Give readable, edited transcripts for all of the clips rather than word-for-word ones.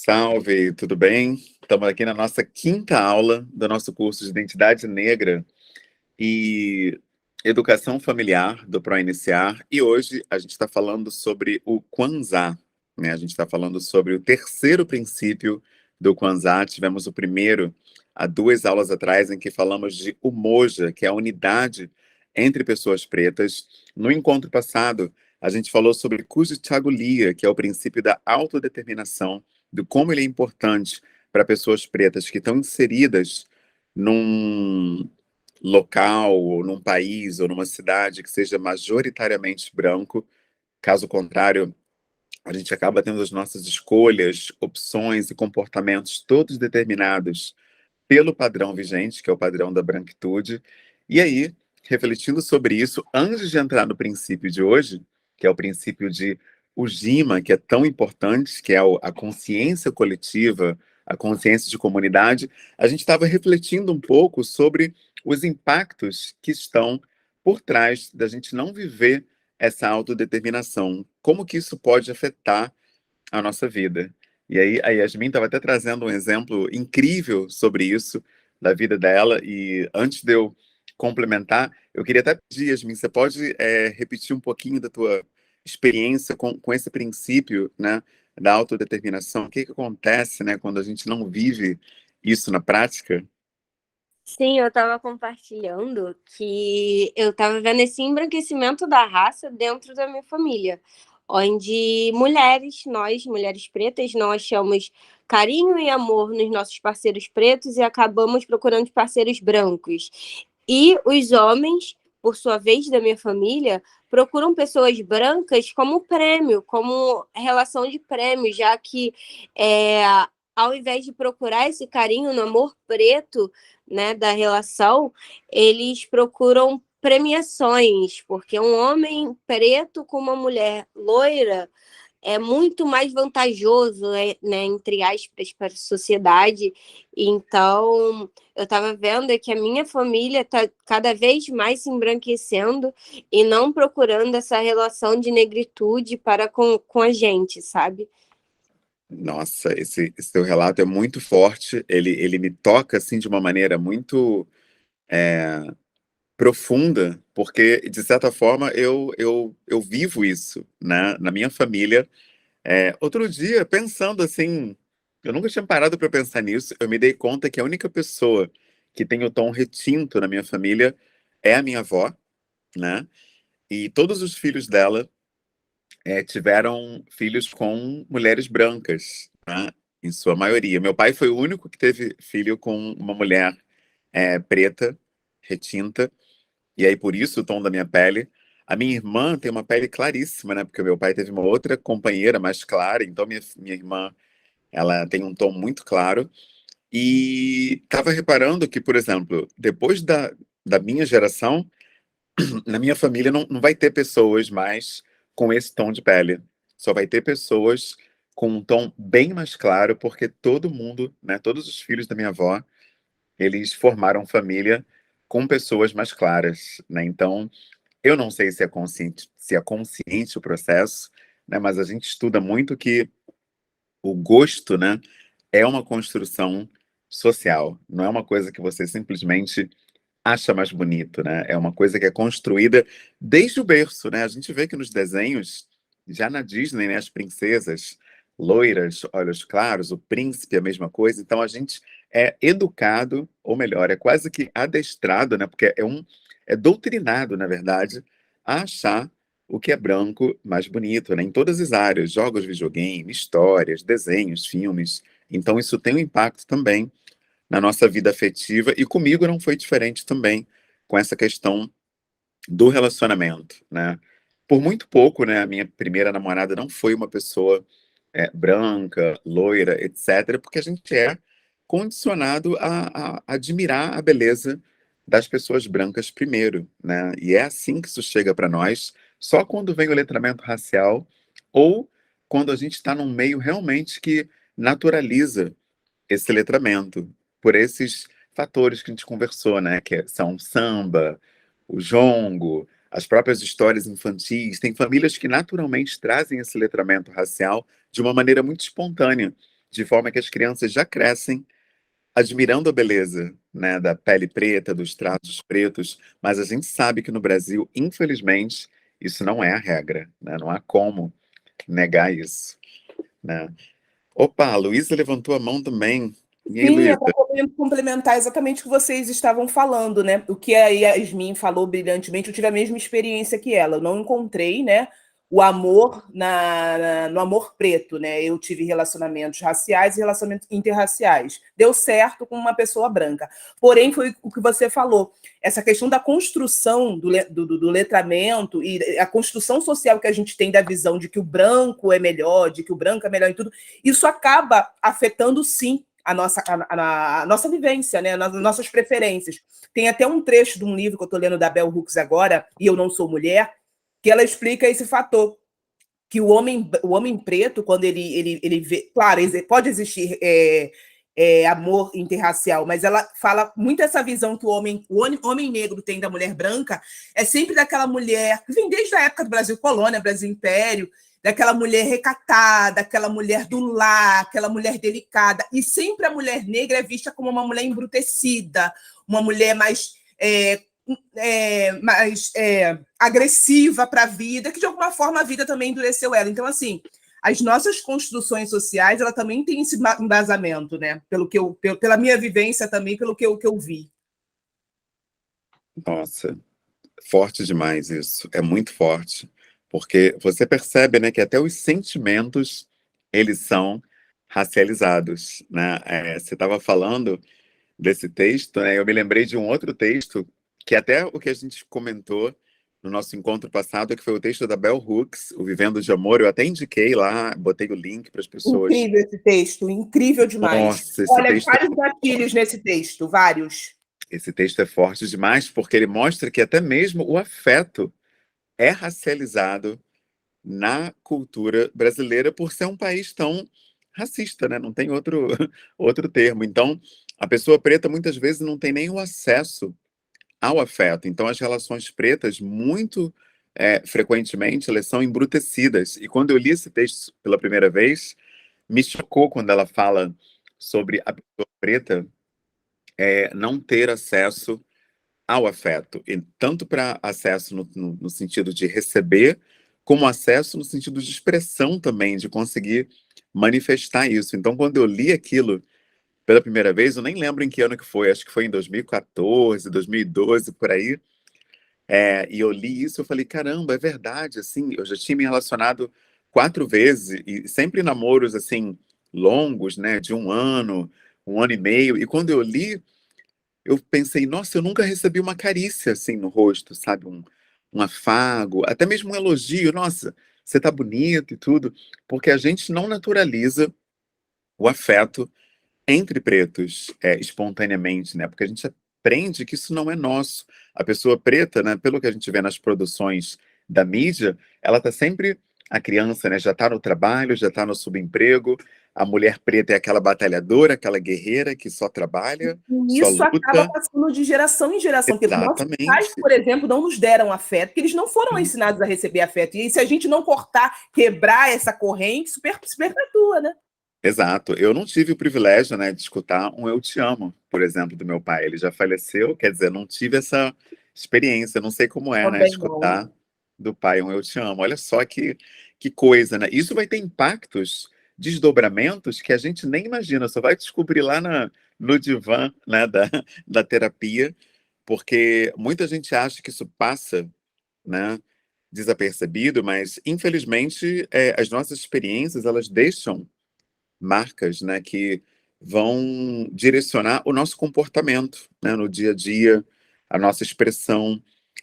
Salve, tudo bem? Estamos aqui na nossa quinta aula do nosso curso de Identidade Negra e Educação Familiar do ProIniciar. E hoje a gente está falando sobre o Kwanzaa, né? A gente está falando sobre o terceiro princípio do Kwanzaa. Tivemos o primeiro há 2 aulas atrás, em que falamos de Umoja, que é a unidade entre pessoas pretas. No encontro passado, a gente falou sobre Kujichagulia, que é o princípio da autodeterminação, do como ele é importante para pessoas pretas que estão inseridas num local, ou num país, ou numa cidade que seja majoritariamente branco. Caso contrário, a gente acaba tendo as nossas escolhas, opções e comportamentos todos determinados pelo padrão vigente, que é o padrão da branquitude. E aí, refletindo sobre isso, antes de entrar no princípio de hoje, que é o princípio de Ujima, que é tão importante, que é a consciência coletiva, a consciência de comunidade, a gente estava refletindo um pouco sobre os impactos que estão por trás da gente não viver essa autodeterminação. Como que isso pode afetar a nossa vida? E aí a Yasmin estava até trazendo um exemplo incrível sobre isso, da vida dela, e antes de eu complementar, eu queria até pedir, Yasmin, você pode repetir um pouquinho da tua experiência com esse princípio, né, da autodeterminação? O que que acontece, né, quando a gente não vive isso na prática? Sim, eu estava compartilhando que eu estava vendo esse embranquecimento da raça dentro da minha família, onde nós, mulheres pretas, não achamos carinho e amor nos nossos parceiros pretos e acabamos procurando parceiros brancos. E os homens, por sua vez, da minha família, procuram pessoas brancas como prêmio, como relação de prêmio, já que é, ao invés de procurar esse carinho no amor preto, né, da relação, eles procuram premiações, porque um homem preto com uma mulher loira é muito mais vantajoso, né, entre aspas, para a sociedade. Então, eu estava vendo que a minha família está cada vez mais se embranquecendo e não procurando essa relação de negritude para com a gente, sabe? Nossa, esse teu relato é muito forte, ele me toca, assim, de uma maneira muito profunda, porque, de certa forma, eu vivo isso, né, na minha família. Outro dia, pensando assim, eu nunca tinha parado para pensar nisso, eu me dei conta que a única pessoa que tem o tom retinto na minha família é a minha avó, né? E todos os filhos dela tiveram filhos com mulheres brancas, né? Em sua maioria. Meu pai foi o único que teve filho com uma mulher preta, retinta, e aí por isso o tom da minha pele. A minha irmã tem uma pele claríssima, né? Porque o meu pai teve uma outra companheira mais clara, então minha irmã, ela tem um tom muito claro. E estava reparando que, por exemplo, depois da minha geração, na minha família não vai ter pessoas mais com esse tom de pele. Só vai ter pessoas com um tom bem mais claro, porque todo mundo, né, todos os filhos da minha avó, eles formaram família com pessoas mais claras, né? Então, eu não sei se é consciente o processo, né, mas a gente estuda muito que o gosto, né, é uma construção social, não é uma coisa que você simplesmente acha mais bonito, né? É uma coisa que é construída desde o berço, né? A gente vê que nos desenhos, já na Disney, né, as princesas loiras, olhos claros, o príncipe, a mesma coisa. Então a gente é educado, ou melhor, é quase que adestrado, né? Porque é doutrinado, na verdade, a achar o que é branco mais bonito, né? Em todas as áreas, jogos, videogame, histórias, desenhos, filmes. Então isso tem um impacto também na nossa vida afetiva, e comigo não foi diferente também com essa questão do relacionamento, né? Por muito pouco, né, a minha primeira namorada não foi uma pessoa branca, loira, etc., porque a gente é condicionado a admirar a beleza das pessoas brancas primeiro, né? E é assim que isso chega para nós, só quando vem o letramento racial ou quando a gente está num meio realmente que naturaliza esse letramento, por esses fatores que a gente conversou, né? São o samba, o jongo, as próprias histórias infantis. Tem famílias que naturalmente trazem esse letramento racial de uma maneira muito espontânea. de forma que as crianças já crescem admirando a beleza, né, da pele preta, dos traços pretos, mas a gente sabe que no Brasil, infelizmente, isso não é a regra, né? Não há como negar isso, né? Opa, a Luísa levantou a mão também. E aí, Sim, é Luísa? para complementar exatamente o que vocês estavam falando, né? O que a Yasmin falou brilhantemente, eu tive a mesma experiência que ela. Eu não encontrei, né, o amor no amor preto, né? Eu tive relacionamentos raciais e relacionamentos interraciais. Deu certo com uma pessoa branca. Porém, foi o que você falou, essa questão da construção do letramento e a construção social que a gente tem da visão de que o branco é melhor, de que o branco é melhor em tudo, isso acaba afetando, sim, a nossa vivência, né? As nossas preferências. Tem até um trecho de um livro que eu estou lendo da Bell Hooks agora, E Eu Não Sou Mulher, que ela explica esse fator, que o homem preto, quando ele vê... Claro, pode existir amor interracial, mas ela fala muito essa visão que o homem negro tem da mulher branca, é sempre daquela mulher, que vem desde a época do Brasil Colônia, Brasil Império, daquela mulher recatada, aquela mulher do lar, aquela mulher delicada. E sempre a mulher negra é vista como uma mulher embrutecida, uma mulher mais agressiva para a vida, que de alguma forma a vida também endureceu ela. Então, assim, as nossas construções sociais, ela também tem esse embasamento, né? Pela minha vivência também, pelo que eu vi. Nossa, forte demais isso. É muito forte. Porque você percebe, né, que até os sentimentos, eles são racializados, né? Você estava falando desse texto, né? Eu me lembrei de um outro texto, que até o que a gente comentou no nosso encontro passado, que foi o texto da Bell Hooks, O Vivendo de Amor. Eu até indiquei lá, botei o link para as pessoas. Incrível esse texto, incrível demais. Nossa, Olha, vários gatilhos nesse texto, vários. esse texto é forte demais, porque ele mostra que até mesmo o afeto é racializado na cultura brasileira por ser um país tão racista, né? Não tem outro, outro termo. Então, a pessoa preta muitas vezes não tem nem o acesso ao afeto. Então, as relações pretas, muito frequentemente, elas são embrutecidas. E quando eu li esse texto pela primeira vez, me chocou quando ela fala sobre a pessoa preta não ter acesso ao afeto, e tanto para acesso no sentido de receber, como acesso no sentido de expressão também, de conseguir manifestar isso. Então, quando eu li aquilo pela primeira vez, eu nem lembro em que ano que foi, acho que foi em 2014, 2012, por aí, e eu li isso, eu falei, caramba, é verdade, assim, eu já tinha me relacionado 4 vezes, e sempre namoros, assim, longos, né, de um ano e meio, e quando eu li, eu pensei, nossa, eu nunca recebi uma carícia assim no rosto, sabe? Um afago, até mesmo um elogio. Nossa, você tá bonito e tudo, porque a gente não naturaliza o afeto entre pretos espontaneamente, né? Porque a gente aprende que isso não é nosso. A pessoa preta, né? Pelo que a gente vê nas produções da mídia, ela tá sempre a criança, né? Já tá no trabalho, já tá no subemprego. A mulher preta é aquela batalhadora, aquela guerreira que só trabalha, E só isso acaba luta. passando de geração em geração, porque nossos pais, Exatamente, por exemplo, não nos deram afeto, porque eles não foram ensinados a receber afeto. E se a gente não cortar, quebrar essa corrente, se perpetua, né? exato. Eu não tive o privilégio, né, de escutar um "Eu te amo", por exemplo, do meu pai. Ele já faleceu, quer dizer, não tive essa experiência. Não sei como é, né, Também não. escutar do pai um "Eu te amo". Olha só que coisa, né? Isso vai ter impactos, desdobramentos que a gente nem imagina. Só vai descobrir lá no divã, né, da terapia, porque muita gente acha que isso passa, né, desapercebido, mas infelizmente as nossas experiências elas deixam marcas, né, que vão direcionar o nosso comportamento, né, no dia a dia, a nossa expressão.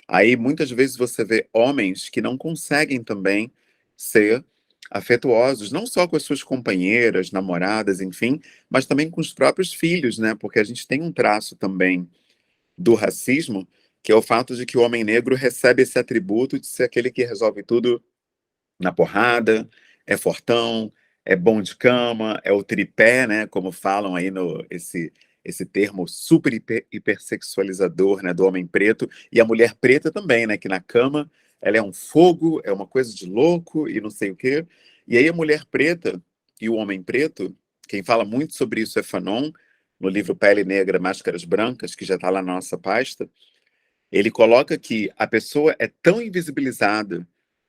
Aí muitas vezes você vê homens que não conseguem também ser afetuosos, não só com as suas companheiras, namoradas, enfim, mas também com os próprios filhos, né? Porque a gente tem um traço também do racismo, que é o fato de que o homem negro recebe esse atributo de ser aquele que resolve tudo na porrada, é fortão, é bom de cama, é o tripé, né? Como falam aí no esse termo super hipersexualizador, né, do homem preto, e a mulher preta também, né? Que na cama ela é um fogo, é uma coisa de louco e não sei o quê. E aí a mulher preta e o homem preto, Quem fala muito sobre isso é Fanon, no livro Pele Negra, Máscaras Brancas, que já está lá na nossa pasta. Ele coloca que a pessoa é tão invisibilizada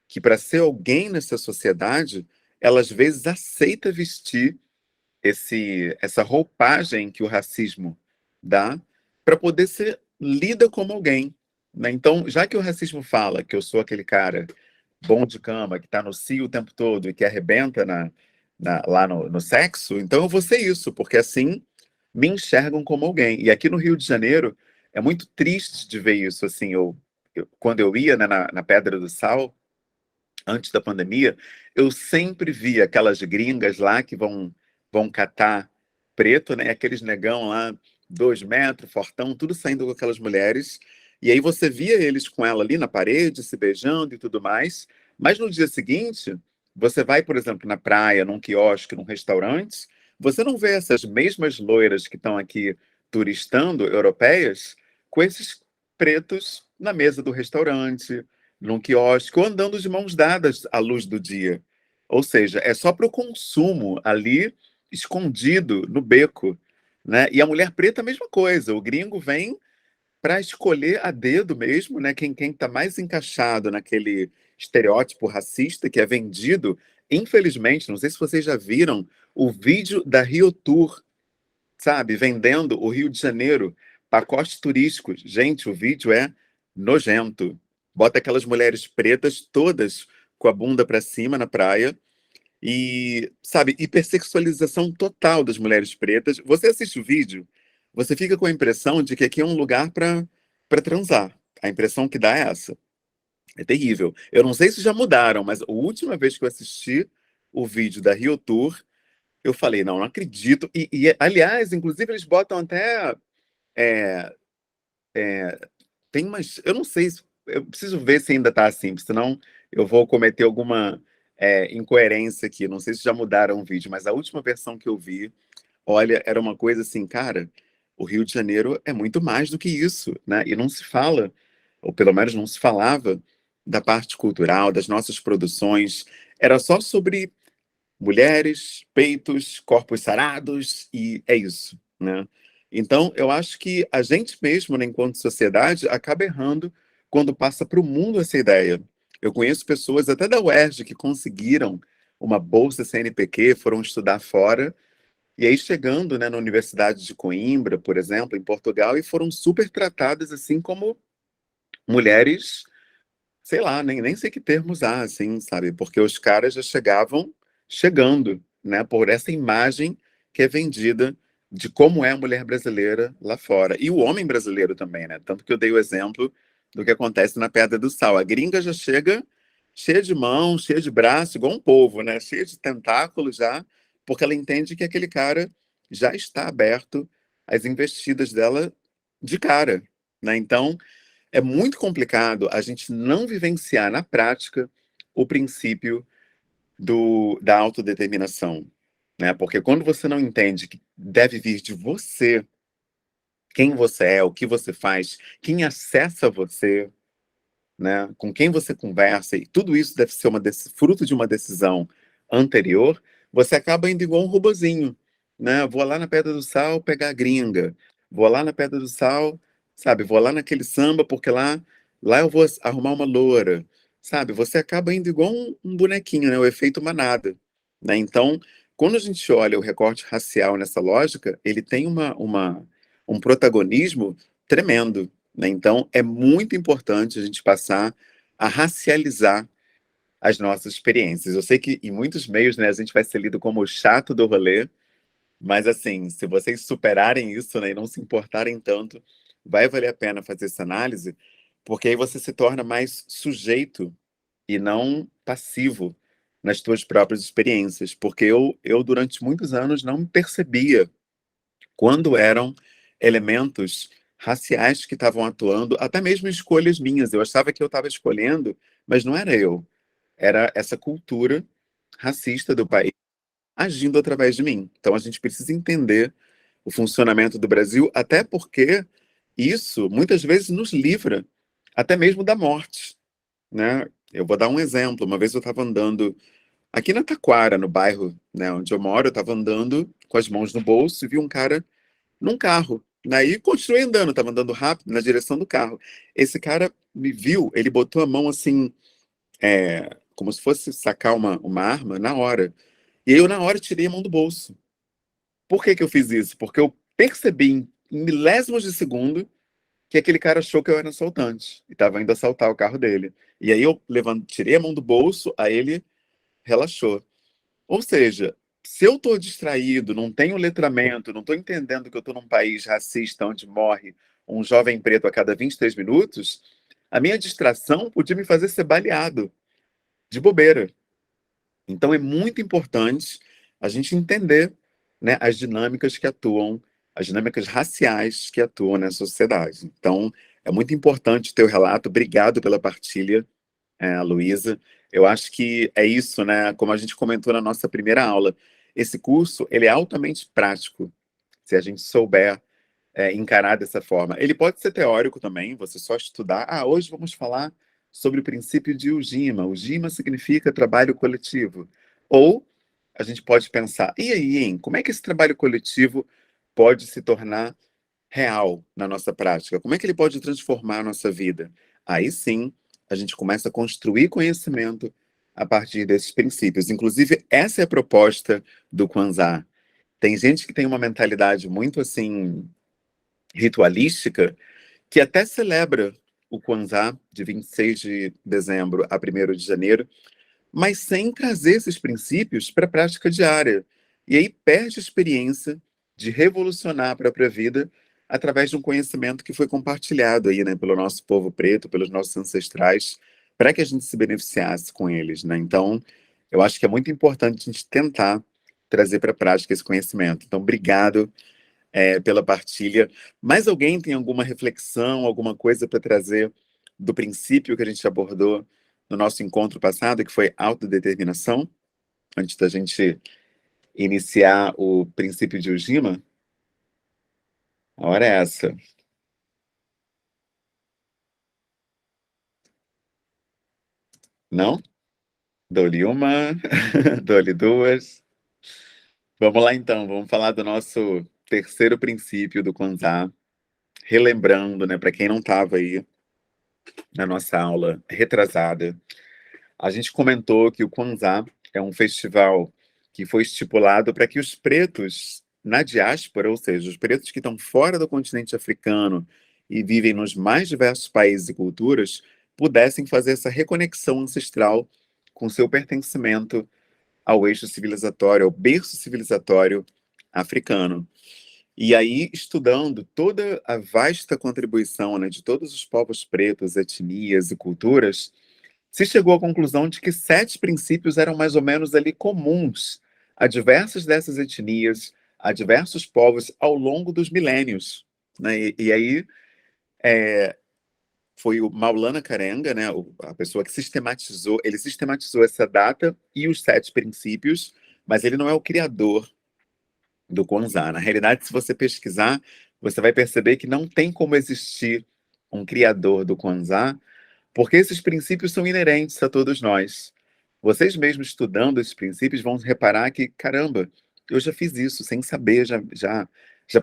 que, para ser alguém nessa sociedade, ela às vezes aceita vestir essa roupagem que o racismo dá para poder ser lida como alguém, né? Então, já que o racismo fala que eu sou aquele cara bom de cama, que está no cio o tempo todo e que arrebenta lá no sexo, então eu vou ser isso, porque assim me enxergam como alguém. E aqui no Rio de Janeiro é muito triste de ver isso. Assim, quando eu ia, né, na Pedra do Sal, antes da pandemia, eu sempre via aquelas gringas lá que vão catar preto, né? Aqueles negão lá, 2 metros, fortão, tudo saindo com aquelas mulheres. E aí você via eles com ela ali na parede, se beijando e tudo mais. Mas no dia seguinte, você vai, por exemplo, na praia, num quiosque, num restaurante, você não vê essas mesmas loiras que estão aqui turistando, europeias, com esses pretos na mesa do restaurante, num quiosque, ou andando de mãos dadas à luz do dia. Ou seja, é só para o consumo ali, escondido no beco, né? E a mulher preta, a mesma coisa. O gringo vem para escolher a dedo mesmo, né? Quem está mais encaixado naquele estereótipo racista que é vendido. Infelizmente, não sei se vocês já viram o vídeo da Rio Tour, sabe? Vendendo o Rio de Janeiro, pacotes turísticos. Gente, o vídeo é nojento. Bota aquelas mulheres pretas todas com a bunda para cima na praia e, sabe, hipersexualização total das mulheres pretas. Você assiste o vídeo, você fica com a impressão de que aqui é um lugar para transar. A impressão que dá é essa. É terrível. Eu não sei se já mudaram, mas a última vez que eu assisti o vídeo da Rio Tour, eu falei, não acredito. Aliás, inclusive, eles botam até. é, Tem umas. Eu não sei, eu preciso ver se ainda tá assim, senão eu vou cometer alguma incoerência aqui. Não sei se já mudaram o vídeo, mas a última versão que eu vi, olha, era uma coisa assim, cara, o Rio de Janeiro é muito mais do que isso, né? E não se fala, ou pelo menos não se falava, da parte cultural, das nossas produções. Era só sobre mulheres, peitos, corpos sarados, e é isso, né? Então, eu acho que a gente mesmo, né, enquanto sociedade, acaba errando quando passa para o mundo essa ideia. Eu conheço pessoas até da UERJ que conseguiram uma bolsa CNPq, foram estudar fora, e aí chegando, né, na Universidade de Coimbra, por exemplo, em Portugal, e foram super tratadas assim como mulheres, sei lá, nem sei que termo usar, assim, sabe? Porque os caras já chegavam chegando, né? Por essa imagem que é vendida de como é a mulher brasileira lá fora. E o homem brasileiro também, né? Tanto que eu dei o exemplo do que acontece na Pedra do Sal. A gringa já chega cheia de mão, cheia de braço, igual um polvo, né? Cheia de tentáculos já, porque ela entende que aquele cara já está aberto às investidas dela de cara, né? Então, é muito complicado a gente não vivenciar na prática o princípio da autodeterminação, né? Porque quando você não entende que deve vir de você, quem você é, o que você faz, quem acessa você, né? Com quem você conversa, e tudo isso deve ser fruto de uma decisão anterior, você acaba indo igual um robozinho, né? Vou lá na Pedra do Sal pegar a gringa, vou lá na Pedra do Sal, sabe? Vou lá naquele samba porque lá eu vou arrumar uma loura, sabe? Você acaba indo igual um bonequinho, né? O efeito manada, né? Então, quando a gente olha o recorte racial nessa lógica, ele tem um protagonismo tremendo, né? Então, é muito importante a gente passar a racializar as nossas experiências. Eu sei que em muitos meios, né, a gente vai ser lido como o chato do rolê, mas assim, se vocês superarem isso, né, e não se importarem tanto, vai valer a pena fazer essa análise, porque aí você se torna mais sujeito e não passivo nas suas próprias experiências. Porque eu durante muitos anos, não me percebia quando eram elementos raciais que estavam atuando, até mesmo escolhas minhas. Eu achava que eu estava escolhendo, mas não era eu. Era essa cultura racista do país agindo através de mim. Então a gente precisa entender o funcionamento do Brasil, até porque isso muitas vezes nos livra até mesmo da morte, né? Eu vou dar um exemplo. Uma vez eu estava andando aqui na Taquara, no bairro, né, onde eu moro, eu estava andando com as mãos no bolso e vi um cara num carro. Daí continuei andando, estava andando rápido na direção do carro. Esse cara me viu, ele botou a mão assim, como se fosse sacar uma arma na hora. E aí eu, na hora, tirei a mão do bolso. Por que que eu fiz isso? Porque eu percebi em milésimos de segundo que aquele cara achou que eu era assaltante e estava indo assaltar o carro dele. E aí eu tirei a mão do bolso, aí ele relaxou. Ou seja, se eu estou distraído, não tenho letramento, não estou entendendo que eu estou num país racista onde morre um jovem preto a cada 23 minutos, a minha distração podia me fazer ser baleado de bobeira. Então é muito importante a gente entender, né, as dinâmicas que atuam, as dinâmicas raciais que atuam na sociedade. Então é muito importante o teu relato. Obrigado pela partilha, Luísa. Eu acho que é isso, né? Como a gente comentou na nossa primeira aula, esse curso ele é altamente prático, se a gente souber encarar dessa forma. Ele pode ser teórico também, você só estudar. Hoje vamos falar sobre o princípio de Ujima. Ujima significa trabalho coletivo. Ou a gente pode pensar, e aí, hein? Como é que esse trabalho coletivo pode se tornar real na nossa prática? Como é que ele pode transformar a nossa vida? Aí sim, a gente começa a construir conhecimento a partir desses princípios. Inclusive, essa é a proposta do Kwanzaa. Tem gente que tem uma mentalidade muito assim ritualística que até celebra o Kwanzaa de 26 de dezembro a 1º de janeiro, mas sem trazer esses princípios para a prática diária. E aí perde a experiência de revolucionar a própria vida através de um conhecimento que foi compartilhado aí, né, pelo nosso povo preto, pelos nossos ancestrais, para que a gente se beneficiasse com eles, né? Então, eu acho que é muito importante a gente tentar trazer para a prática esse conhecimento. Então, obrigado pela partilha. Mais alguém tem alguma reflexão, alguma coisa para trazer do princípio que a gente abordou no nosso encontro passado, que foi autodeterminação, antes da gente iniciar o princípio de Ujima? A hora é essa. Não? Dou-lhe uma, dou-lhe duas. Vamos lá então, vamos falar do nosso terceiro princípio do Kwanzaa, relembrando, né, para quem não estava aí na nossa aula retrasada. A gente comentou que o Kwanzaa é um festival que foi estipulado para que os pretos na diáspora, ou seja, os pretos que estão fora do continente africano e vivem nos mais diversos países e culturas, pudessem fazer essa reconexão ancestral com seu pertencimento ao eixo civilizatório, ao berço civilizatório africano. E aí, estudando toda a vasta contribuição, né, de todos os povos pretos, etnias e culturas, se chegou à conclusão de que 7 princípios eram mais ou menos ali comuns a diversas dessas etnias, a diversos povos ao longo dos milênios, né? E aí foi o Maulana Karenga, né, a pessoa que ele sistematizou essa data e os 7 princípios, mas ele não é o criador do Kwanzaa. Na realidade, se você pesquisar, você vai perceber que não tem como existir um criador do Kwanzaa, porque esses princípios são inerentes a todos nós. Vocês mesmos estudando esses princípios vão reparar que, caramba, eu já fiz isso sem saber, já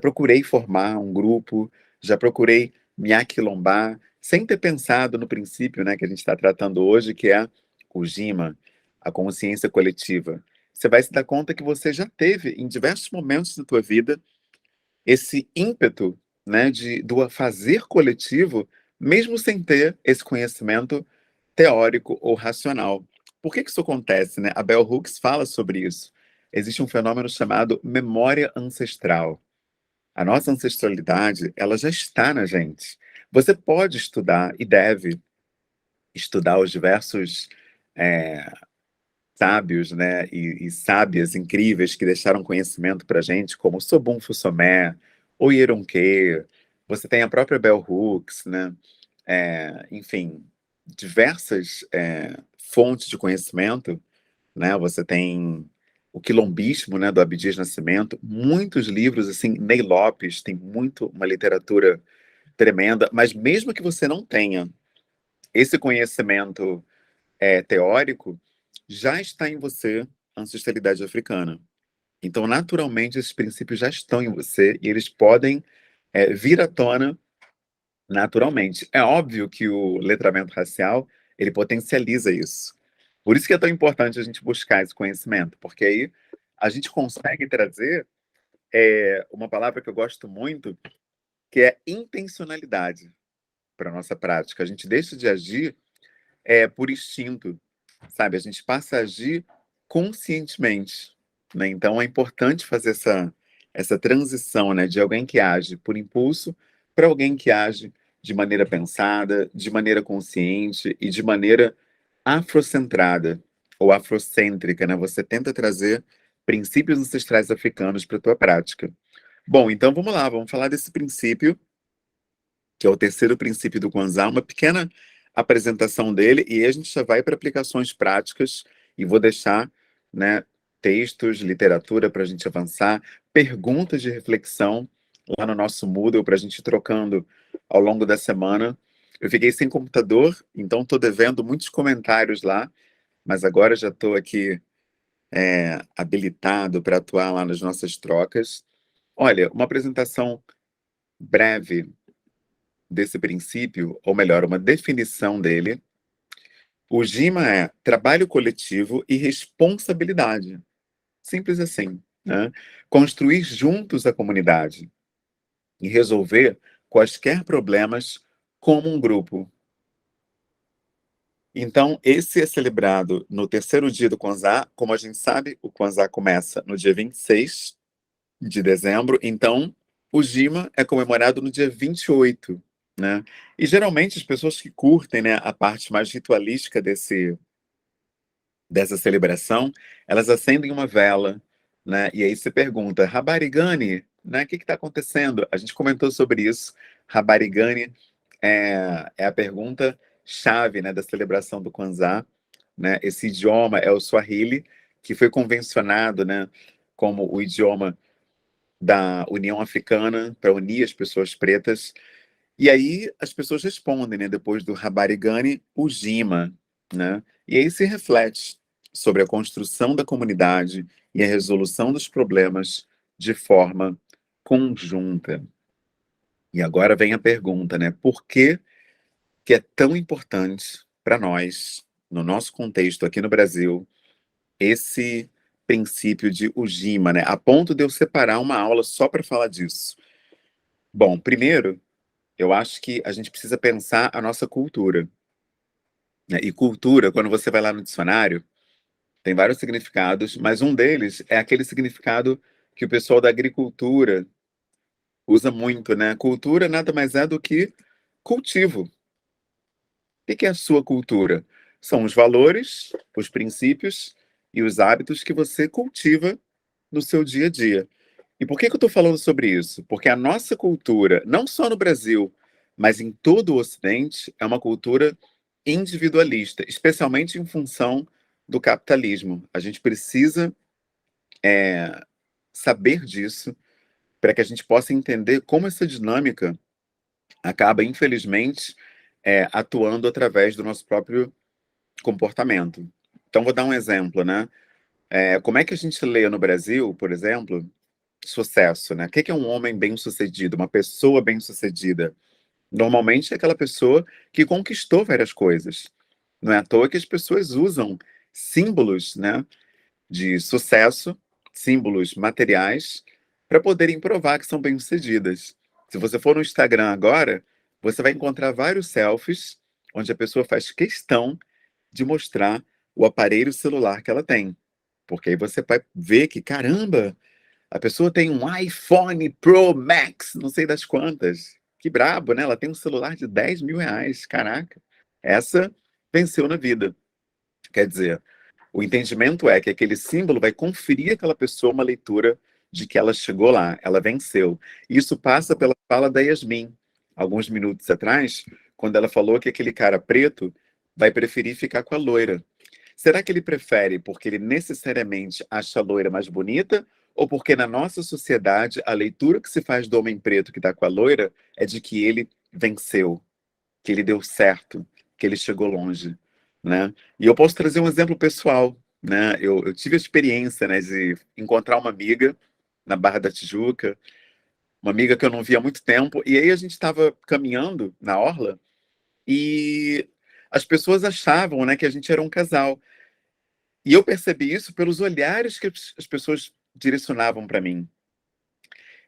procurei formar um grupo, já procurei me aquilombar, sem ter pensado no princípio, né, que a gente está tratando hoje, que é o JIMA, a consciência coletiva. Você vai se dar conta que você já teve, em diversos momentos da tua vida, esse ímpeto, né, do fazer coletivo, mesmo sem ter esse conhecimento teórico ou racional. Por que isso acontece, né? A Bell Hooks fala sobre isso. Existe um fenômeno chamado memória ancestral. A nossa ancestralidade, ela já está na gente. Você pode estudar e deve estudar os diversos sábios, né, e sábias incríveis que deixaram conhecimento para a gente, como Sobun Fusomé, Oyeronke, você tem a própria Bell Hooks, né, enfim, diversas fontes de conhecimento, né, você tem o quilombismo, né, do Abdias Nascimento, muitos livros, assim, Ney Lopes tem uma literatura tremenda, mas mesmo que você não tenha esse conhecimento teórico, já está em você a ancestralidade africana. Então, naturalmente, esses princípios já estão em você e eles podem vir à tona naturalmente. É óbvio que o letramento racial, ele potencializa isso. Por isso que é tão importante a gente buscar esse conhecimento, porque aí a gente consegue trazer uma palavra que eu gosto muito, que é intencionalidade para a nossa prática. A gente deixa de agir por instinto, sabe? A gente passa a agir conscientemente, né? Então é importante fazer essa transição, né, de alguém que age por impulso para alguém que age de maneira pensada, de maneira consciente e de maneira afrocentrada ou afrocêntrica, né? Você tenta trazer princípios ancestrais africanos para a tua prática. Bom, então vamos lá, vamos falar desse princípio, que é o terceiro princípio do Kwanzaa, uma pequena apresentação dele, e aí a gente já vai para aplicações práticas, e vou deixar, né, textos, literatura para a gente avançar, perguntas de reflexão lá no nosso Moodle para a gente ir trocando ao longo da semana. Eu fiquei sem computador, então estou devendo muitos comentários lá, mas agora já estou aqui habilitado para atuar lá nas nossas trocas. Olha, uma apresentação breve desse princípio, ou melhor, uma definição dele. O GIMA é trabalho coletivo e responsabilidade. Simples assim, né? Construir juntos a comunidade e resolver quaisquer problemas como um grupo. Então, esse é celebrado no terceiro dia do Kwanzaa. Como a gente sabe, o Kwanzaa começa no dia 26 de dezembro, então o GIMA é comemorado no dia 28, né? E geralmente as pessoas que curtem, né, a parte mais ritualística dessa celebração, elas acendem uma vela, né? E aí você pergunta, Rabarigani, né, o que está acontecendo? A gente comentou sobre isso. Rabarigani é a pergunta chave, né, da celebração do Kwanzaa, né? Esse idioma é o Swahili, que foi convencionado, né, como o idioma da União Africana para unir as pessoas pretas. E aí as pessoas respondem, né, depois do Rabarigani, o Jima, né? E aí se reflete sobre a construção da comunidade e a resolução dos problemas de forma conjunta. E agora vem a pergunta, né? Por que é tão importante para nós, no nosso contexto aqui no Brasil, esse princípio de Ujima, né? A ponto de eu separar uma aula só para falar disso. Bom, primeiro, eu acho que a gente precisa pensar a nossa cultura, né? E cultura, quando você vai lá no dicionário, tem vários significados, mas um deles é aquele significado que o pessoal da agricultura usa muito, né? Cultura nada mais é do que cultivo. O que é a sua cultura? São os valores, os princípios e os hábitos que você cultiva no seu dia a dia. E por que eu estou falando sobre isso? Porque a nossa cultura, não só no Brasil, mas em todo o Ocidente, é uma cultura individualista, especialmente em função do capitalismo. A gente precisa saber disso para que a gente possa entender como essa dinâmica acaba, infelizmente, atuando através do nosso próprio comportamento. Então, vou dar um exemplo, né? Como é que a gente lê no Brasil, por exemplo, sucesso, né? O que é um homem bem-sucedido, uma pessoa bem-sucedida? Normalmente é aquela pessoa que conquistou várias coisas. Não é à toa que as pessoas usam símbolos, né, de sucesso, símbolos materiais, para poderem provar que são bem-sucedidas. Se você for no Instagram agora, você vai encontrar vários selfies onde a pessoa faz questão de mostrar o aparelho celular que ela tem. Porque aí você vai ver que, caramba, a pessoa tem um iPhone Pro Max, não sei das quantas. Que brabo, né? Ela tem um celular de 10 mil reais. Caraca, essa venceu na vida. Quer dizer, o entendimento é que aquele símbolo vai conferir àquela pessoa uma leitura de que ela chegou lá, ela venceu. Isso passa pela fala da Yasmin, alguns minutos atrás, quando ela falou que aquele cara preto vai preferir ficar com a loira. Será que ele prefere porque ele necessariamente acha a loira mais bonita ou porque na nossa sociedade a leitura que se faz do homem preto que está com a loira é de que ele venceu, que ele deu certo, que ele chegou longe, né? E eu posso trazer um exemplo pessoal né? Eu tive a experiência, né, de encontrar uma amiga na Barra da Tijuca, uma amiga que eu não via há muito tempo, e aí a gente estava caminhando na orla e as pessoas achavam, né, que a gente era um casal. E eu percebi isso pelos olhares que as pessoas direcionavam para mim.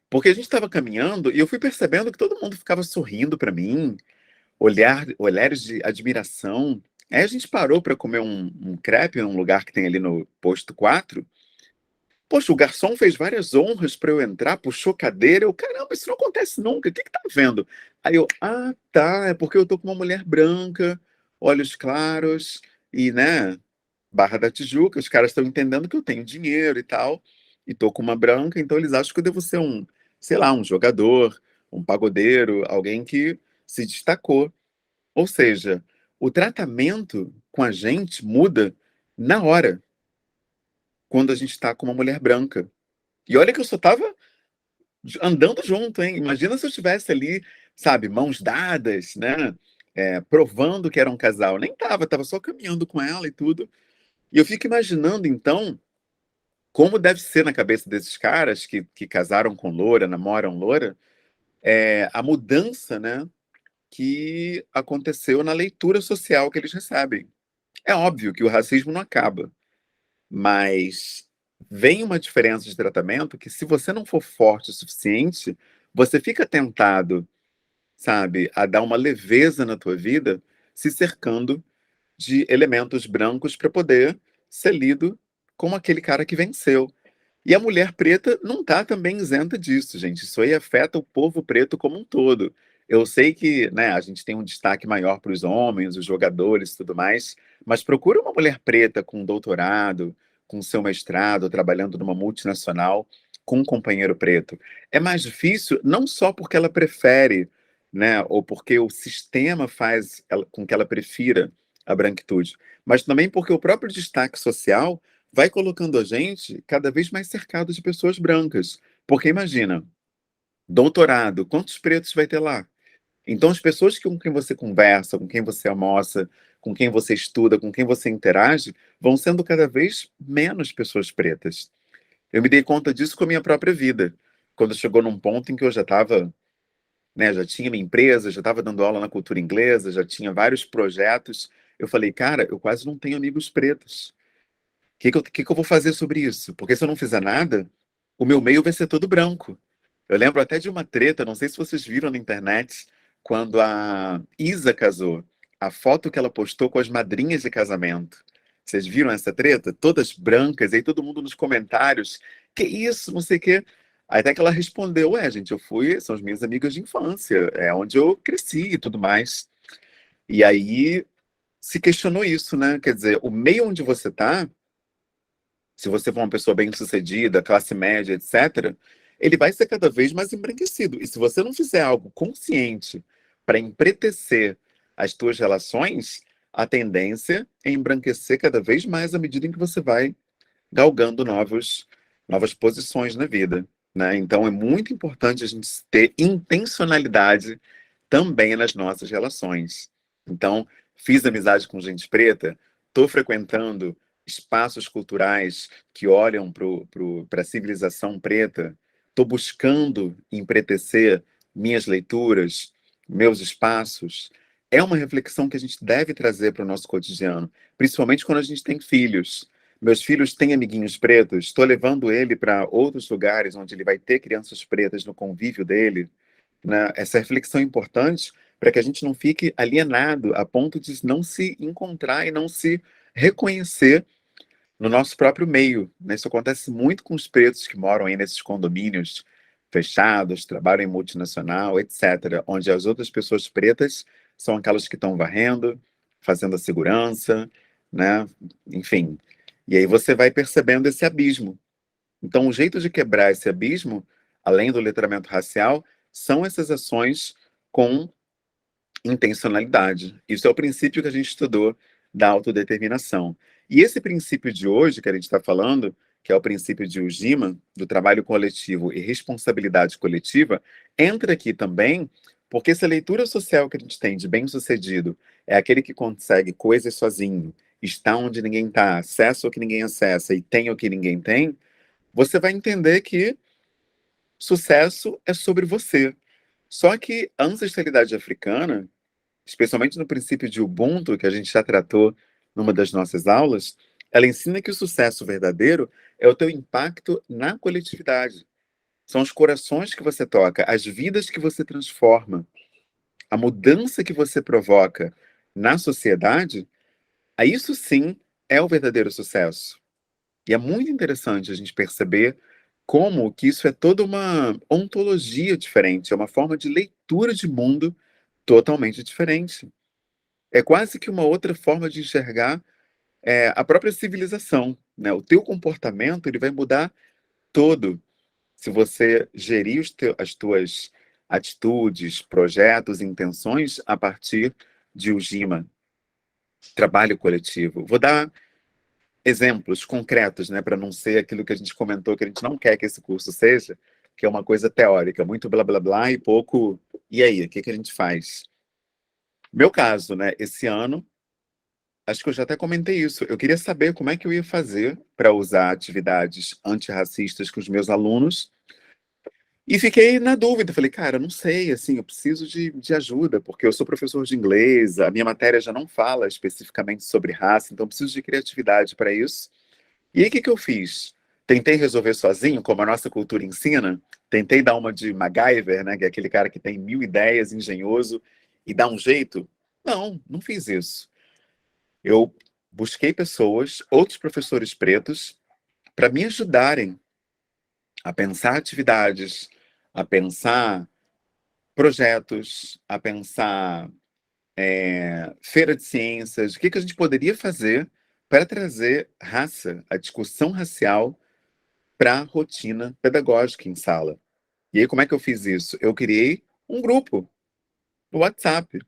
Porque a gente estava caminhando e eu fui percebendo que todo mundo ficava sorrindo para mim, olhares de admiração. Aí a gente parou para comer um crepe num lugar que tem ali no posto 4. Poxa, o garçom fez várias honras para eu entrar, puxou cadeira. Eu, caramba, isso não acontece nunca. O que que tá vendo? Aí eu, ah, tá, é porque eu tô com uma mulher branca, olhos claros e, né, Barra da Tijuca, os caras estão entendendo que eu tenho dinheiro e tal, e tô com uma branca, então eles acham que eu devo ser um, sei lá, um jogador, um pagodeiro, alguém que se destacou. Ou seja, o tratamento com a gente muda na hora, quando a gente está com uma mulher branca. E olha que eu só tava andando junto, hein? Imagina se eu estivesse ali, sabe, mãos dadas, né? Provando que era um casal. Nem tava só caminhando com ela e tudo. E eu fico imaginando, então, como deve ser na cabeça desses caras que casaram com loura, namoram loura, a mudança, né, que aconteceu na leitura social que eles recebem. É óbvio que o racismo não acaba, mas vem uma diferença de tratamento que, se você não for forte o suficiente, você fica tentado, sabe, a dar uma leveza na tua vida, se cercando de elementos brancos para poder ser lido como aquele cara que venceu. E a mulher preta não está também isenta disso, gente. Isso aí afeta o povo preto como um todo. Eu sei que, né, a gente tem um destaque maior para os homens, os jogadores e tudo mais, mas procura uma mulher preta com doutorado, com seu mestrado, trabalhando numa multinacional, com um companheiro preto. É mais difícil não só porque ela prefere, né, ou porque o sistema faz com que ela prefira a branquitude, mas também porque o próprio destaque social vai colocando a gente cada vez mais cercado de pessoas brancas. Porque imagina, doutorado, quantos pretos vai ter lá? Então, as pessoas com quem você conversa, com quem você almoça, com quem você estuda, com quem você interage, vão sendo cada vez menos pessoas pretas. Eu me dei conta disso com a minha própria vida. Quando chegou num ponto em que eu já estava, né, já tinha minha empresa, já estava dando aula na cultura inglesa, já tinha vários projetos, eu falei, cara, eu quase não tenho amigos pretos. O que que eu vou fazer sobre isso? Porque se eu não fizer nada, o meu meio vai ser todo branco. Eu lembro até de uma treta, não sei se vocês viram na internet, quando a Isa casou. A foto que ela postou com as madrinhas de casamento. Vocês viram essa treta? Todas brancas, aí todo mundo nos comentários. Que isso, não sei o quê. Aí até que ela respondeu, gente, eu fui, são as minhas amigas de infância, é onde eu cresci e tudo mais. E aí se questionou isso, né? Quer dizer, o meio onde você tá, se você for uma pessoa bem-sucedida, classe média, etc., ele vai ser cada vez mais embranquecido. E se você não fizer algo consciente para empretecer as tuas relações, a tendência é embranquecer cada vez mais à medida em que você vai galgando novas posições na vida, né? Então é muito importante a gente ter intencionalidade também nas nossas relações. Então, fiz amizade com gente preta, estou frequentando espaços culturais que olham para a civilização preta, estou buscando empretecer minhas leituras, meus espaços. É uma reflexão que a gente deve trazer para o nosso cotidiano, principalmente quando a gente tem filhos. Meus filhos têm amiguinhos pretos, estou levando ele para outros lugares onde ele vai ter crianças pretas no convívio dele, né? Essa reflexão é importante para que a gente não fique alienado a ponto de não se encontrar e não se reconhecer no nosso próprio meio, né? Isso acontece muito com os pretos que moram aí nesses condomínios fechados, trabalham em multinacional, etc., onde as outras pessoas pretas são aquelas que estão varrendo, fazendo a segurança, né? Enfim. E aí você vai percebendo esse abismo. Então, o jeito de quebrar esse abismo, além do letramento racial, são essas ações com intencionalidade. Isso é o princípio que a gente estudou da autodeterminação. E esse princípio de hoje que a gente está falando, que é o princípio de Ujima, do trabalho coletivo e responsabilidade coletiva, entra aqui também porque essa leitura social que a gente tem de bem-sucedido é aquele que consegue coisas sozinho está onde ninguém está, acessa o que ninguém acessa e tem o que ninguém tem, você vai entender que sucesso é sobre você. Só que a ancestralidade africana, especialmente no princípio de Ubuntu, que a gente já tratou numa das nossas aulas, ela ensina que o sucesso verdadeiro é o teu impacto na coletividade. São os corações que você toca, as vidas que você transforma, a mudança que você provoca na sociedade, isso sim é o verdadeiro sucesso. E é muito interessante a gente perceber como que isso é toda uma ontologia diferente, é uma forma de leitura de mundo totalmente diferente. É quase que uma outra forma de enxergar a própria civilização, né? O teu comportamento ele vai mudar todo se você gerir as tuas atitudes, projetos, intenções a partir de Ujima, trabalho coletivo. Vou dar exemplos concretos, né, para não ser aquilo que a gente comentou que a gente não quer que esse curso seja, que é uma coisa teórica, muito blá blá blá e pouco. E aí, o que que a gente faz? Meu caso, né, esse ano, acho que eu já até comentei isso. Eu queria saber como é que eu ia fazer para usar atividades antirracistas com os meus alunos. E fiquei na dúvida, falei, cara, não sei, assim, eu preciso de ajuda, porque eu sou professor de inglês, a minha matéria já não fala especificamente sobre raça, então eu preciso de criatividade para isso. E aí, o que que eu fiz? Tentei resolver sozinho, como a nossa cultura ensina, tentei dar uma de MacGyver, né, que é aquele cara que tem 1000 ideias, engenhoso, e dá um jeito? Não, não fiz isso. Eu busquei pessoas, outros professores pretos, para me ajudarem a pensar atividades, a pensar projetos, a pensar feira de ciências, o que que a gente poderia fazer para trazer raça, a discussão racial, para a rotina pedagógica em sala. E aí, como é que eu fiz isso? Eu criei um grupo no WhatsApp.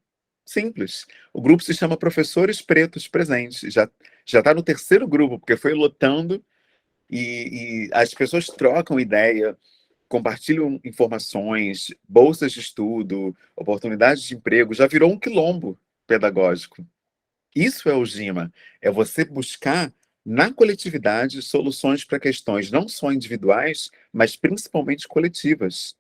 Simples. O grupo se chama Professores Pretos Presentes. Já está no terceiro grupo, porque foi lotando e as pessoas trocam ideia, compartilham informações, bolsas de estudo, oportunidades de emprego, já virou um quilombo pedagógico. Isso é o GIMA, é você buscar na coletividade soluções para questões não só individuais, mas principalmente coletivas.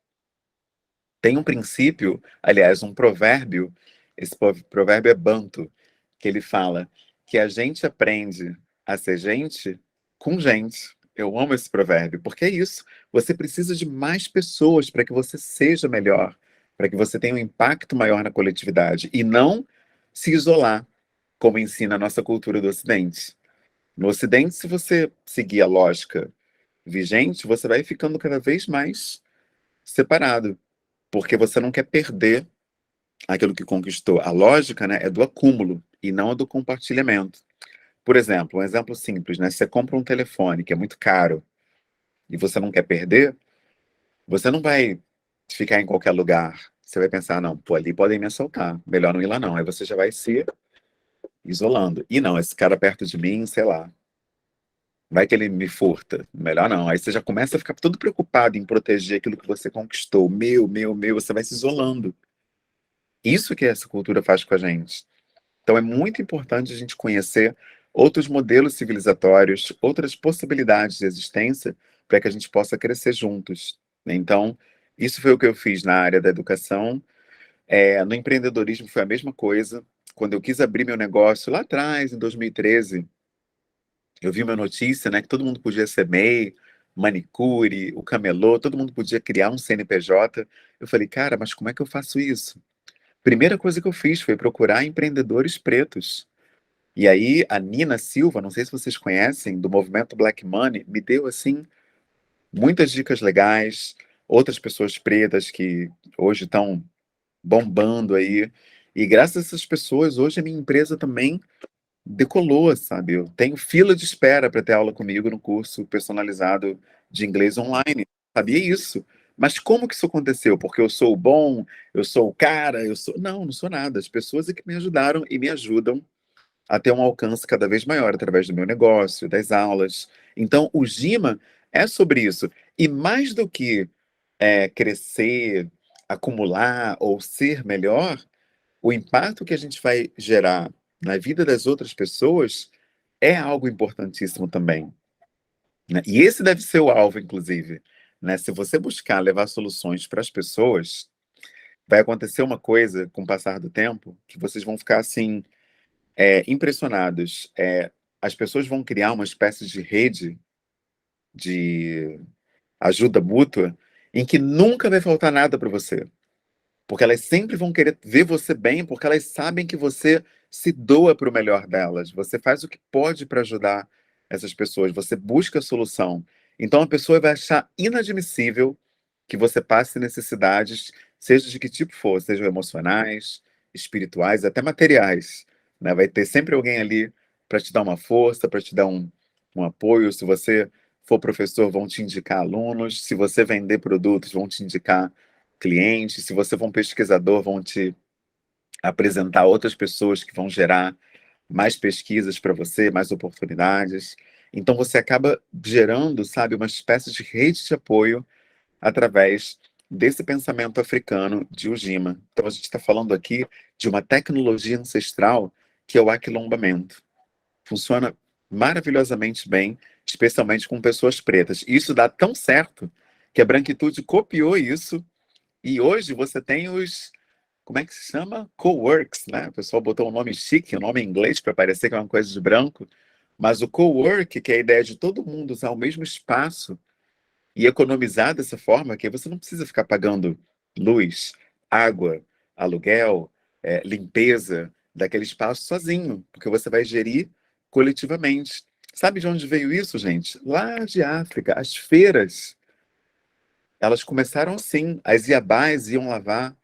Tem um princípio, aliás, um provérbio, esse provérbio é banto, que ele fala que a gente aprende a ser gente com gente. Eu amo esse provérbio, porque é isso. Você precisa de mais pessoas para que você seja melhor, para que você tenha um impacto maior na coletividade e não se isolar, como ensina a nossa cultura do Ocidente. No Ocidente, se você seguir a lógica vigente, você vai ficando cada vez mais separado, porque você não quer perder aquilo que conquistou. A lógica, né, é do acúmulo e não a do compartilhamento. Por exemplo, um exemplo simples, né? Você compra um telefone que é muito caro e você não quer perder, você não vai ficar em qualquer lugar. Você vai pensar, não, pô, ali podem me assaltar, melhor não ir lá não. Aí você já vai se isolando. E não, esse cara perto de mim, sei lá, vai que ele me furta, melhor não. Aí você já começa a ficar todo preocupado em proteger aquilo que você conquistou. Meu, você vai se isolando. Isso que essa cultura faz com a gente. Então é muito importante a gente conhecer outros modelos civilizatórios, outras possibilidades de existência, para que a gente possa crescer juntos, né? Então, isso foi o que eu fiz na área da educação. No empreendedorismo foi a mesma coisa. Quando eu quis abrir meu negócio lá atrás, em 2013, eu vi uma notícia, né, que todo mundo podia ser MEI, manicure, o camelô, todo mundo podia criar um CNPJ. Eu falei, cara, mas como é que eu faço isso? Primeira coisa que eu fiz foi procurar empreendedores pretos. E aí, a Nina Silva, não sei se vocês conhecem, do movimento Black Money, me deu, assim, muitas dicas legais. Outras pessoas pretas que hoje estão bombando aí. E graças a essas pessoas, hoje a minha empresa também decolou, sabe? Eu tenho fila de espera para ter aula comigo no curso personalizado de inglês online. Sabia isso? Mas como que isso aconteceu? Porque eu sou o bom, eu sou o cara, eu sou. Não, não sou nada. As pessoas é que me ajudaram e me ajudam a ter um alcance cada vez maior através do meu negócio, das aulas. Então, o GIMA é sobre isso. E mais do que crescer, acumular ou ser melhor, o impacto que a gente vai gerar na vida das outras pessoas é algo importantíssimo também, né? E esse deve ser o alvo, inclusive, né? Se você buscar levar soluções para as pessoas, vai acontecer uma coisa com o passar do tempo que vocês vão ficar assim, impressionados. As pessoas vão criar uma espécie de rede de ajuda mútua em que nunca vai faltar nada para você. Porque elas sempre vão querer ver você bem, porque elas sabem que você se doa para o melhor delas. Você faz o que pode para ajudar essas pessoas, você busca a solução. Então a pessoa vai achar inadmissível que você passe necessidades, seja de que tipo for, sejam emocionais, espirituais, até materiais, né? Vai ter sempre alguém ali para te dar uma força, para te dar um apoio. Se você for professor, vão te indicar alunos. Se você vender produtos, vão te indicar clientes. Se você for um pesquisador, vão te apresentar outras pessoas que vão gerar mais pesquisas para você, mais oportunidades. Então você acaba gerando, sabe, uma espécie de rede de apoio através desse pensamento africano de Ujima. Então a gente está falando aqui de uma tecnologia ancestral que é o aquilombamento. Funciona maravilhosamente bem, especialmente com pessoas pretas. E isso dá tão certo que a branquitude copiou isso e hoje você tem os, como é que se chama? Coworks, né? O pessoal botou um nome chique, um nome em inglês para parecer que é uma coisa de branco, mas o cowork, que é a ideia de todo mundo usar o mesmo espaço e economizar dessa forma, que aí você não precisa ficar pagando luz, água, aluguel, limpeza daquele espaço sozinho, porque você vai gerir coletivamente. Sabe de onde veio isso, gente? Lá de África, as feiras, elas começaram assim, as iabás iam lavar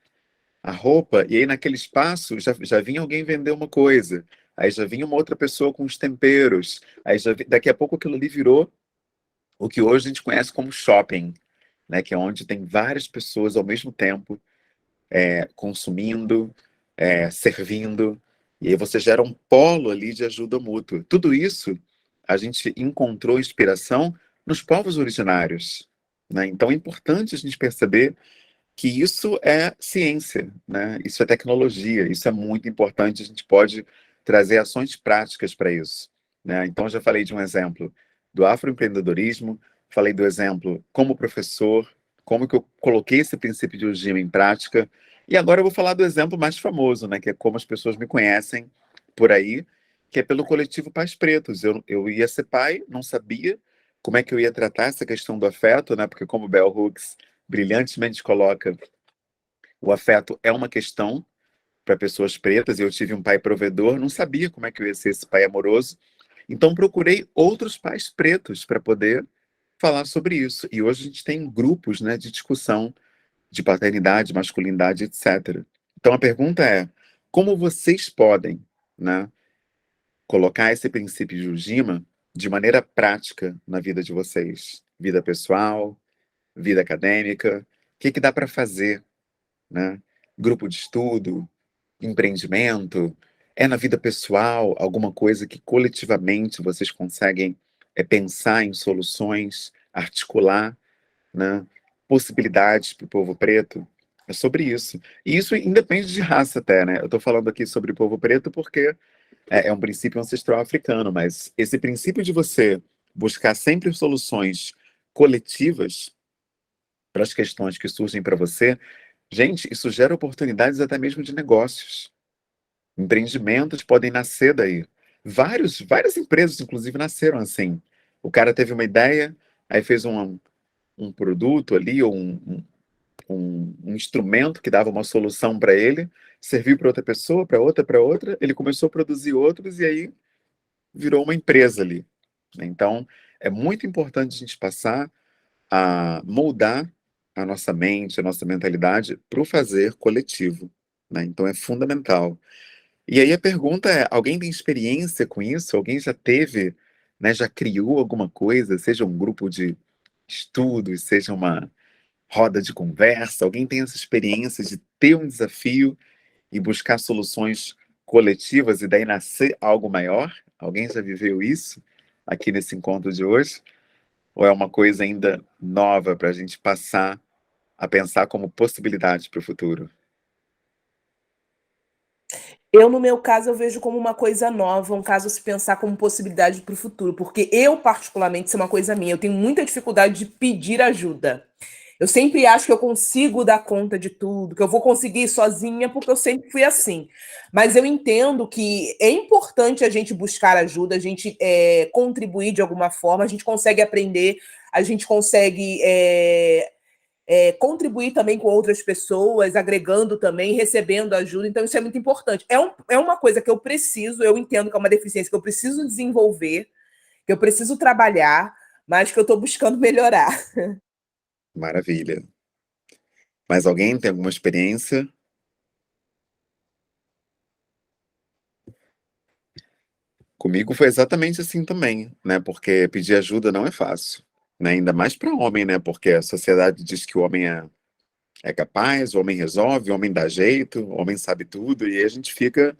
a roupa, e aí naquele espaço já vinha alguém vender uma coisa, aí já vinha uma outra pessoa com os temperos, daqui a pouco aquilo ali virou o que hoje a gente conhece como shopping, né, que é onde tem várias pessoas ao mesmo tempo consumindo, servindo, e aí você gera um polo ali de ajuda mútua. Tudo isso a gente encontrou inspiração nos povos originários, né? Então é importante a gente perceber que isso é ciência, né? Isso é tecnologia, isso é muito importante, a gente pode trazer ações práticas para isso, né? Então, eu já falei de um exemplo do afroempreendedorismo, falei do exemplo como professor, como que eu coloquei esse princípio de Ujima em prática, e agora eu vou falar do exemplo mais famoso, né? Que é como as pessoas me conhecem por aí, que é pelo coletivo Pais Pretos. Eu ia ser pai, não sabia como é que eu ia tratar essa questão do afeto, né? Porque como Bell Hooks brilhantemente coloca, o afeto é uma questão para pessoas pretas, e eu tive um pai provedor, não sabia como é que eu ia ser esse pai amoroso, então procurei outros pais pretos para poder falar sobre isso. E hoje a gente tem grupos, né, de discussão de paternidade, masculinidade, etc. Então a pergunta é, como vocês podem, né, colocar esse princípio de Ujima de maneira prática na vida de vocês? Vida pessoal, vida acadêmica, o que dá para fazer, né? Grupo de estudo, empreendimento, é na vida pessoal, alguma coisa que coletivamente vocês conseguem pensar em soluções, articular, né? Possibilidades para o povo preto. É sobre isso. E isso independe de raça até, né? Eu estou falando aqui sobre o povo preto porque é um princípio ancestral africano, mas esse princípio de você buscar sempre soluções coletivas para as questões que surgem para você, gente, isso gera oportunidades até mesmo de negócios. Empreendimentos podem nascer daí. Várias empresas, inclusive, nasceram assim. O cara teve uma ideia, aí fez um produto ali, ou um instrumento que dava uma solução para ele, serviu para outra pessoa, para outra, ele começou a produzir outros e aí virou uma empresa ali. Então, é muito importante a gente passar a moldar a nossa mente, a nossa mentalidade para o fazer coletivo, né? Então, é fundamental. E aí a pergunta é: alguém tem experiência com isso? Alguém já teve, né, já criou alguma coisa, seja um grupo de estudos, seja uma roda de conversa? Alguém tem essa experiência de ter um desafio e buscar soluções coletivas e daí nascer algo maior? Alguém já viveu isso aqui nesse encontro de hoje? Ou é uma coisa ainda nova para a gente passar a pensar como possibilidade para o futuro? Eu, no meu caso, eu vejo como uma coisa nova, um caso a se pensar como possibilidade para o futuro, porque eu, particularmente, isso é uma coisa minha, eu tenho muita dificuldade de pedir ajuda. Eu sempre acho que eu consigo dar conta de tudo, que eu vou conseguir sozinha, porque eu sempre fui assim. Mas eu entendo que é importante a gente buscar ajuda, a gente contribuir de alguma forma, a gente consegue aprender, a gente consegue contribuir também com outras pessoas, agregando também, recebendo ajuda. Então, isso é muito importante. É uma coisa que eu preciso, eu entendo que é uma deficiência que eu preciso desenvolver, que eu preciso trabalhar, mas que eu estou buscando melhorar. Maravilha. Mais alguém tem alguma experiência? Comigo foi exatamente assim também, né? Porque pedir ajuda não é fácil, né? Ainda mais para homem, né? Porque a sociedade diz que o homem é capaz, o homem resolve, o homem dá jeito, o homem sabe tudo, e aí a gente fica.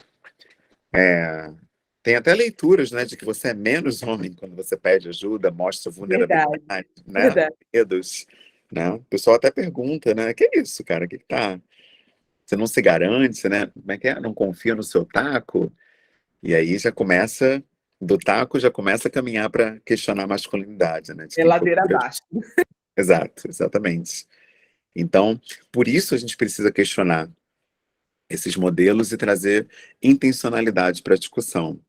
Tem até leituras, né, de que você é menos homem quando você pede ajuda, mostra Verdade, vulnerabilidade, né? verdade. Medos, né? O pessoal até pergunta, né? Que é isso, cara? Que tá? Você não se garante, né? Como é que é? Não confia no seu taco? E aí já começa, do taco já começa a caminhar para questionar a masculinidade, né? De É quem ladeira procura. abaixo. Exato, exatamente. Então, por isso a gente precisa questionar esses modelos e trazer intencionalidade para a discussão.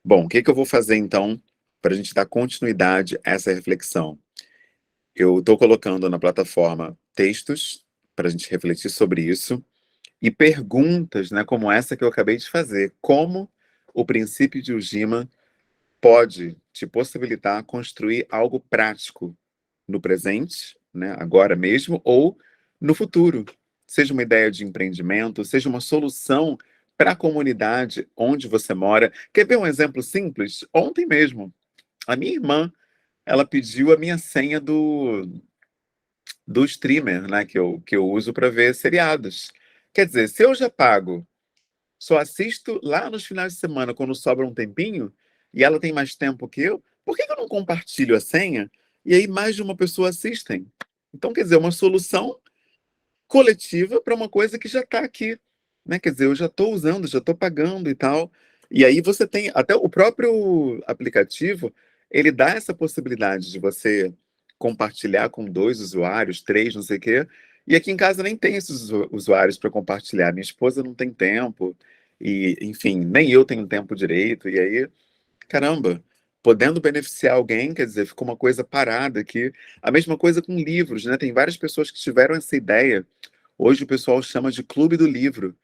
Bom, o que que eu vou fazer então para a gente dar continuidade a essa reflexão? Eu estou colocando na plataforma textos para a gente refletir sobre isso e perguntas, né, como essa que eu acabei de fazer. Como o princípio de Ujima pode te possibilitar construir algo prático no presente, né, agora mesmo, ou no futuro. Seja uma ideia de empreendimento, seja uma solução para a comunidade onde você mora. Quer ver um exemplo simples? Ontem mesmo, a minha irmã, ela pediu a minha senha do streamer, né, que eu uso para ver seriados. Quer dizer, se eu já pago, só assisto lá nos finais de semana, quando sobra um tempinho, e ela tem mais tempo que eu, por que que eu não compartilho a senha? E aí mais de uma pessoa assistem. Então, quer dizer, uma solução coletiva para uma coisa que já está aqui, né? Quer dizer, eu já estou usando, já estou pagando e tal. E aí você tem até o próprio aplicativo, ele dá essa possibilidade de você compartilhar com 2 usuários, 3, não sei o quê. E aqui em casa nem tem esses usuários para compartilhar. Minha esposa não tem tempo e, enfim, nem eu tenho tempo direito. E aí, caramba, podendo beneficiar alguém, quer dizer, ficou uma coisa parada aqui. A mesma coisa com livros, né? Tem várias pessoas que tiveram essa ideia. Hoje o pessoal chama de Clube do Livro.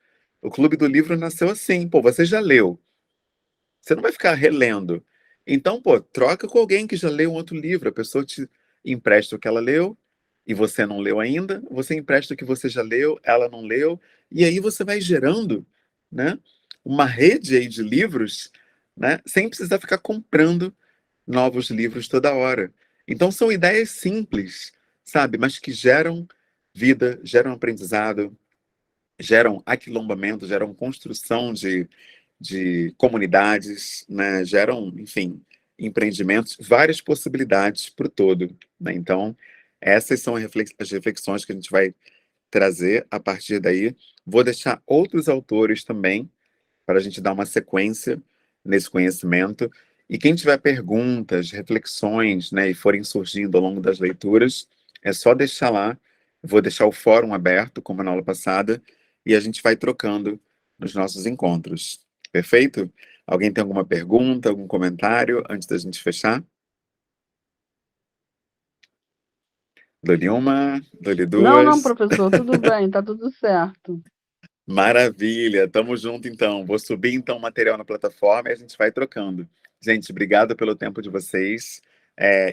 O Clube do Livro nasceu assim, pô, você já leu, você não vai ficar relendo. Então, pô, troca com alguém que já leu um outro livro, a pessoa te empresta o que ela leu e você não leu ainda, você empresta o que você já leu, ela não leu, e aí você vai gerando, né, uma rede aí de livros, né, sem precisar ficar comprando novos livros toda hora. Então são ideias simples, sabe, mas que geram vida, geram aprendizado, geram aquilombamento, geram construção de comunidades, né? Geram, enfim, empreendimentos, várias possibilidades para o todo, né? Então, essas são as reflexões que a gente vai trazer a partir daí. Vou deixar outros autores também para a gente dar uma sequência nesse conhecimento. E quem tiver perguntas, reflexões, né, e forem surgindo ao longo das leituras, é só deixar lá. Vou deixar o fórum aberto, como na aula passada, e a gente vai trocando nos nossos encontros. Perfeito? Alguém tem alguma pergunta, algum comentário antes da gente fechar? Dou-lhe uma, dou-lhe Não, não, duas. professor, tudo bem, tá tudo certo. Maravilha, tamo junto então. Vou subir então o material na plataforma e a gente vai trocando. Gente, obrigado pelo tempo de vocês,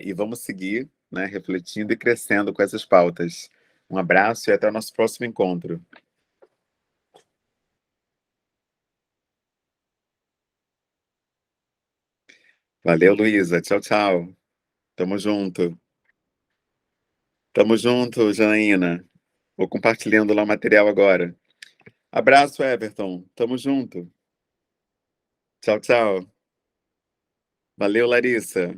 e vamos seguir, né, refletindo e crescendo com essas pautas. Um abraço e até o nosso próximo encontro. Valeu, Luísa. Tchau, tchau. Tamo junto. Tamo junto, Janaína. Vou compartilhando lá o material agora. Abraço, Everton. Tamo junto. Tchau, tchau. Valeu, Larissa.